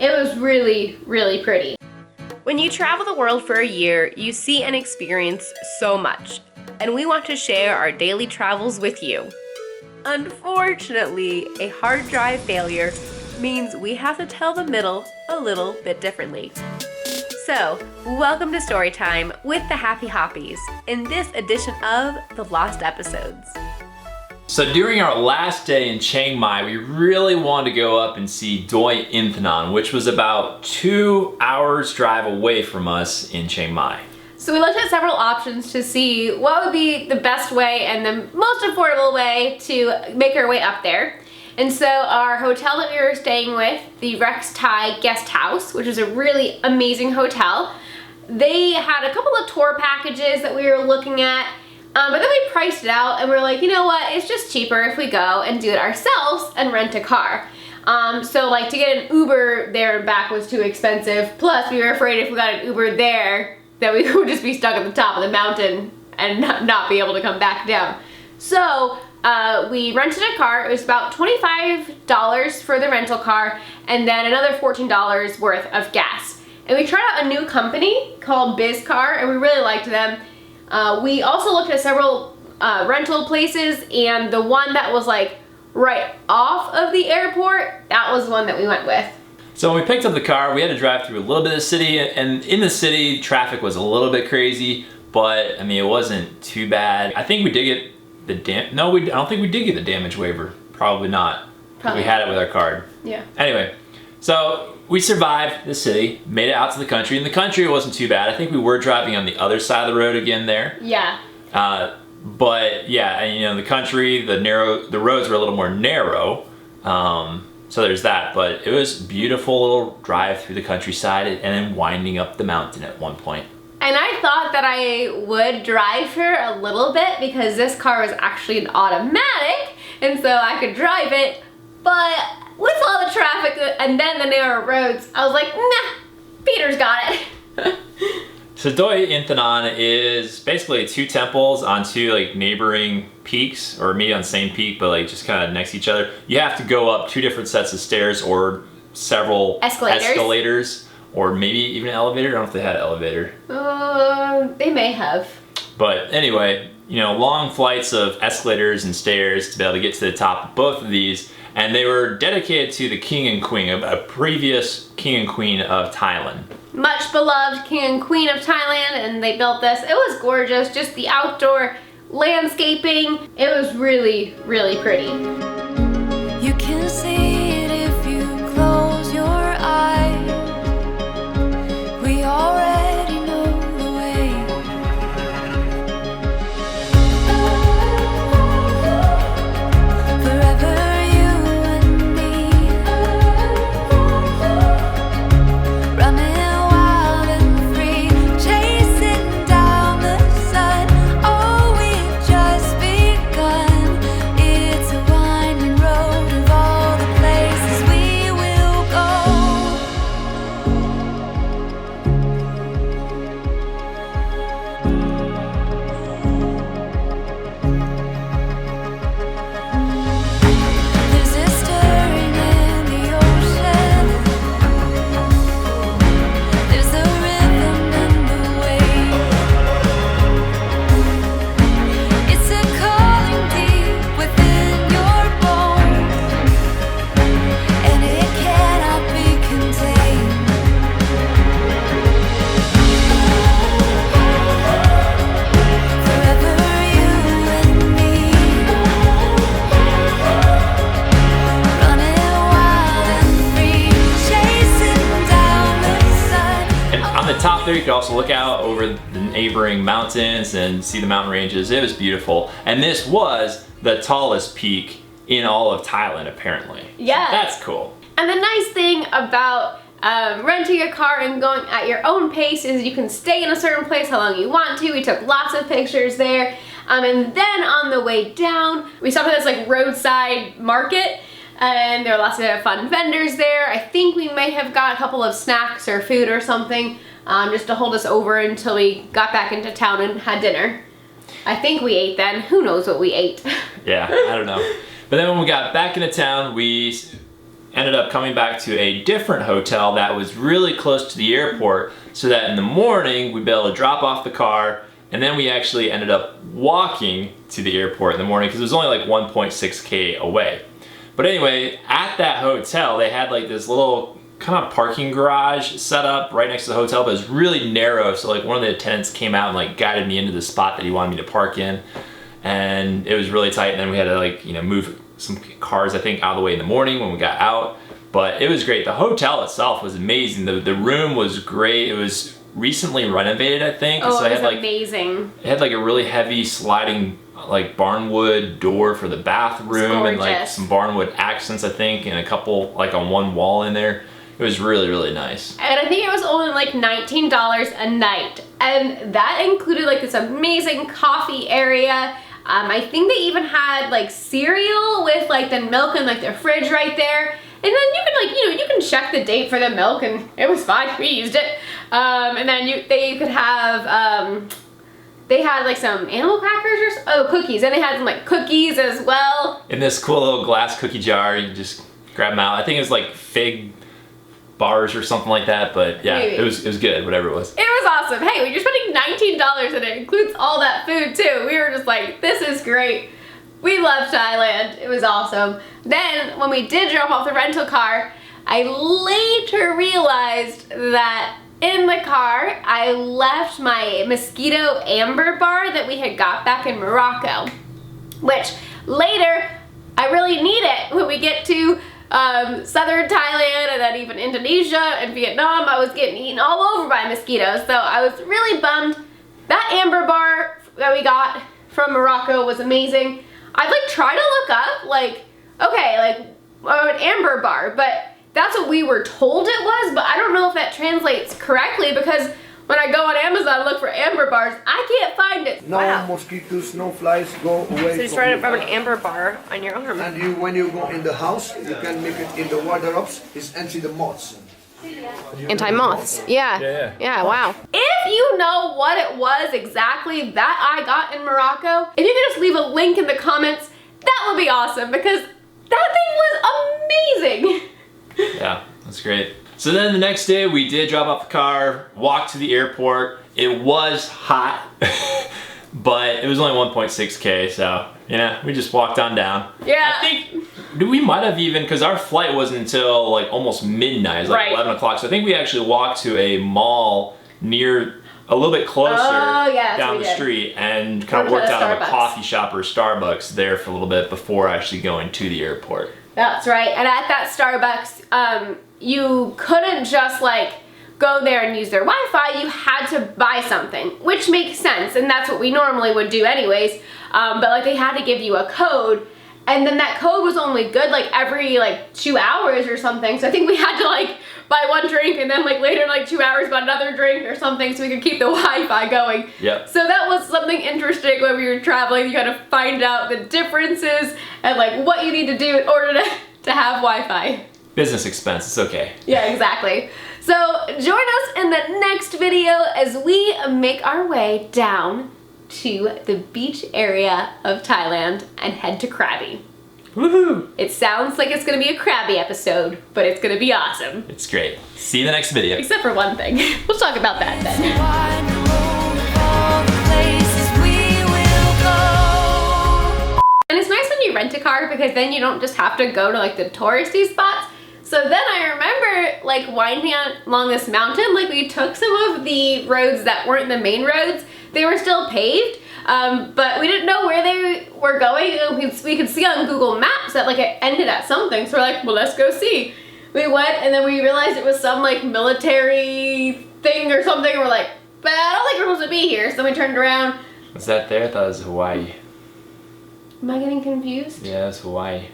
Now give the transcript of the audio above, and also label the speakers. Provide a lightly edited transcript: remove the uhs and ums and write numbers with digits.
Speaker 1: It was really, really pretty.
Speaker 2: When you travel the world for a year, you see and experience so much, and we want to share our daily travels with you. Unfortunately, a hard drive failure means we have to tell the middle a little bit differently. So, welcome to Storytime with the Happy Hoppies in this edition of The Lost Episodes.
Speaker 3: So during our last day in Chiang Mai, we really wanted to go up and see Doi Inthanon, which was about 2 hours drive away from us in Chiang Mai.
Speaker 1: So we looked at several options to see what would be the best way and the most affordable way to make our way up there. And so our hotel that we were staying with, the Rex Thai Guest House, which is a really amazing hotel, they had a couple of tour packages that we were looking at. But then we priced it out and we were like, you know what, it's just cheaper if we go and do it ourselves and rent a car. So like to get an Uber there and back was too expensive. Plus we were afraid if we got an Uber there that we would just be stuck at the top of the mountain and not be able to come back down. So we rented a car. It was about $25 for the rental car and then another $14 worth of gas. And we tried out a new company called BizCar and we really liked them. We also looked at several rental places, and the one that was like right off of the airport, that was the one that we went with.
Speaker 3: So when we picked up the car, we had to drive through a little bit of the city, and in the city, traffic was a little bit crazy, but I mean, it wasn't too bad. I think we did get the I don't think we did get the damage waiver. Probably not.
Speaker 1: Probably.
Speaker 3: We had it with our card.
Speaker 1: Yeah.
Speaker 3: Anyway, so we survived the city, made it out to the country. In the country, it wasn't too bad. I think we were driving on the other side of the road again there.
Speaker 1: Yeah.
Speaker 3: But yeah, and, you know, the country, the roads were a little more narrow. So there's that. But it was a beautiful little drive through the countryside and then winding up the mountain at one point.
Speaker 1: And I thought that I would drive her a little bit because this car was actually an automatic, and so I could drive it, but with all the traffic and then the narrow roads, I was like, nah, Peter's got it.
Speaker 3: So Doi Inthanon is basically 2 temples on 2 like neighboring peaks, or maybe on the same peak, but like just kind of next to each other. You have to go up 2 different sets of stairs or several escalators, or maybe even an elevator. I don't know if they had an elevator.
Speaker 1: They may have.
Speaker 3: But anyway, you know, long flights of escalators and stairs to be able to get to the top of both of these. And they were dedicated to the king and queen, a previous king and queen of Thailand.
Speaker 1: Much beloved king and queen of Thailand, and they built this. It was gorgeous, just the outdoor landscaping. It was really, really pretty.
Speaker 4: You can see it if you close your eyes. We already know the way. Forever you and me, running wild and free, chasing down the sun. Oh, we've just begun. It's a winding road of all the places we will go. There's a stirring in the ocean. There's a rhythm in the waves. It's a calling deep within your bones, and it cannot be contained. Forever you and me, running wild and free, chasing down the sun.
Speaker 3: And on the top there, you could also look out over the neighboring mountains and see the mountain ranges. It was beautiful. And this was the tallest peak in all of Thailand, apparently.
Speaker 1: Yeah.
Speaker 3: So that's cool.
Speaker 1: And the nice thing about renting a car and going at your own pace is you can stay in a certain place how long you want to. We took lots of pictures there. And then on the way down, we stopped at this like roadside market, and there were lots of fun vendors there. I think we may have got a couple of snacks or food or something just to hold us over until we got back into town and had dinner. I think we ate then. Who knows what we ate?
Speaker 3: Yeah, I don't know. But then when we got back into town, we ended up coming back to a different hotel that was really close to the airport so that in the morning we'd be able to drop off the car, and then we actually ended up walking to the airport in the morning because it was only like 1.6K away. But anyway, at that hotel they had like this little kind of parking garage set up right next to the hotel, but it was really narrow, so like one of the attendants came out and like guided me into the spot that he wanted me to park in, and it was really tight, and then we had to like, you know, move some cars I think out of the way in the morning when we got out. But it was great. The hotel itself was amazing. The room was great. It was recently renovated, I think.
Speaker 1: Oh,
Speaker 3: so
Speaker 1: it was
Speaker 3: had, like,
Speaker 1: amazing.
Speaker 3: It had like a really heavy sliding like barnwood door for the bathroom, and like some barnwood accents I think, and a couple like on one wall in there. It was really, really nice. And
Speaker 1: I think it was only like $19 a night. And that included like this amazing coffee area. I think they even had like cereal with like the milk in like the fridge right there. And then you can like, you know, you can check the date for the milk and it was fine, we used it. And then they could have, they had like some animal crackers or cookies. And they had some like cookies as well.
Speaker 3: In this cool little glass cookie jar, you just grab them out. I think it was like fig bars or something like that, but yeah,
Speaker 1: Maybe.
Speaker 3: it was good, whatever it was.
Speaker 1: It was awesome. Hey, when you're spending $19 and it includes all that food too, we were just like, this is great. We love Thailand. It was awesome. Then when we did drop off the rental car, I later realized that in the car I left my mosquito amber bar that we had got back in Morocco, which later I really need it when we get to southern Thailand and then even Indonesia and Vietnam. I was getting eaten all over by mosquitoes, so I was really bummed. That amber bar that we got from Morocco was amazing. I've like tried to look up like, okay, like an amber bar, but that's what we were told it was, but I don't know if that translates correctly because when I go on Amazon and look for amber bars, I can't find it.
Speaker 5: No mosquitoes, no flies, go away.
Speaker 2: So just
Speaker 5: from
Speaker 2: write
Speaker 5: you.
Speaker 2: up an amber bar on your arm.
Speaker 5: And when you go in the house, you can make it in the wardrobes, it's anti the moths.
Speaker 2: Anti-moths. Yeah. Yeah, wow.
Speaker 1: If you know what it was exactly that I got in Morocco, if you could just leave a link in the comments, that would be awesome because that thing was amazing.
Speaker 3: Yeah, that's great. So then the next day we did drop off the car, walk to the airport. It was hot, but it was only 1.6K, so yeah, we just walked on down.
Speaker 1: Yeah.
Speaker 3: I think we might have even, because our flight wasn't until like almost midnight, it was like 11 o'clock, so I think we actually walked to a mall near, a little bit closer down the street, and kind of worked out of a coffee shop or Starbucks there for a little bit before actually going to the airport.
Speaker 1: That's right, and at that Starbucks, you couldn't just like go there and use their Wi-Fi, you had to buy something, which makes sense, and that's what we normally would do anyways, but like they had to give you a code, and then that code was only good like every like 2 hours or something, so I think we had to like buy one drink and then like later in like 2 hours buy another drink or something so we could keep the Wi-Fi going.
Speaker 3: Yep.
Speaker 1: So that was something interesting when we were traveling. You gotta find out the differences and like what you need to do in order to have Wi-Fi.
Speaker 3: Business expense, it's okay.
Speaker 1: Yeah, exactly. So join us in the next video as we make our way down to the beach area of Thailand and head to Krabi.
Speaker 3: Woohoo!
Speaker 1: It sounds like it's gonna be a Krabi episode, but it's gonna be awesome.
Speaker 3: It's great. See you in the next video.
Speaker 1: Except for one thing. We'll talk about that then. And it's nice when you rent a car because then you don't just have to go to like the touristy spots. So then I remember like winding along this mountain, like we took some of the roads that weren't the main roads. They were still paved, but we didn't know where they were going. We could see on Google Maps that like it ended at something. So we're like, well, let's go see. We went and then we realized it was some like military thing or something. And we're like, but I don't think we're supposed to be here. So then we turned around.
Speaker 3: Was that there? I thought it was Hawaii.
Speaker 1: Am I getting confused?
Speaker 3: Yeah, it was Hawaii.